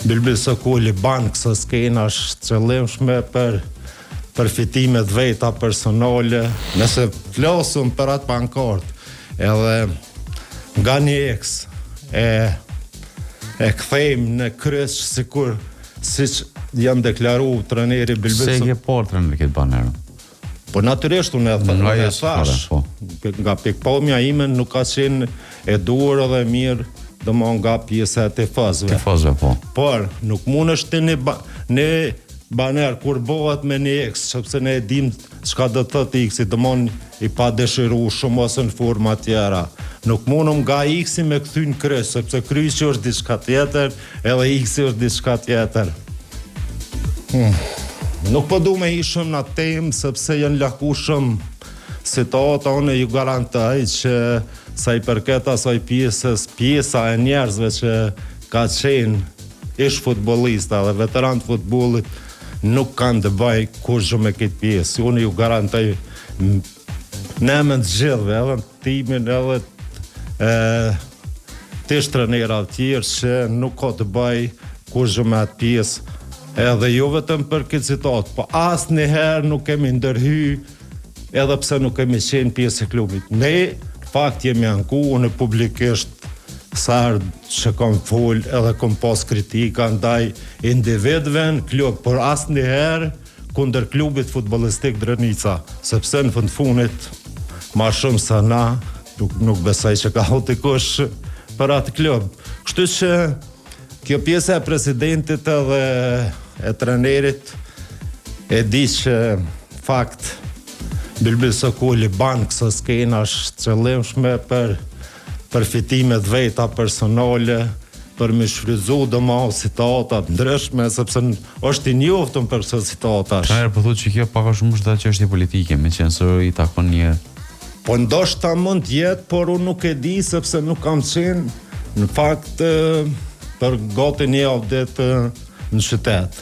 Bilbil Sokuli ban këso skena është qëllimshme për përfitimet veta personale, nëse flosëm për atë pankort, edhe nga një eks e kthejmë në kryes sikur siç janë deklaru trajneri Bilbil Se ke por trajneri këtë banerë? Po natyrisht unë e thash, nga pikpamja ime nuk ka qenë e duhur edhe mirë domthon nga pjesa e tifozëve. Tifozëve po. Por nuk mundesh ti në baner kur bëhet me një eks, sepse ne e dim çka do të thotë X, domthon i pa dëshiruar shumë ose në forma tjera. Nuk mundum nga X me kthy në kryes, sepse kryesi është diçka tjetër, edhe X është diçka tjetër. Nuk po du me ishëm në temë, sepse janë lakushëm situata, unë ju garantoj që sa i përket asaj pjesa e njerëzve që ka qenë ish futbolista dhe veteran të futbollit nuk kanë të bëj kurrë me këtë pjesë. Unë ju garantoj në emën të gjithëve, edhe në timin, edhe të trajnerë të tjerë që nuk ka të bëj kurrë me atë pjesë. Edhe jo vetëm për këtë situatë, po asnjëherë nuk kemi ndërhy, edhe pse nuk kemi qenë pjesë e klubit. Ne fakt jemi anku, unë publikisht sarë që kom full edhe kom pas kritika ndaj individëve në klub, por asnjëherë kundër klubit futbollistik Drenica, sepse në fundit ma shumë sa na nuk besoj që ka dikush për atë klub. Kështu që kjo pjesa e presidentit edhe e trajnerit e di që fakt Bilbil Sokuli ban këso skena është qëllimshme për përfitimet veta personale, për me shfrytzu domosdoshmë situata të ndryshme, sepse është i njoftun për këto situata. Trajner po thotë që kjo pak a shumë është çështje politike, meqense se i takon një. Po ndoshta mund të jetë, por unë nuk e di sepse nuk kam qenë në fakt për gati një javë në qytet.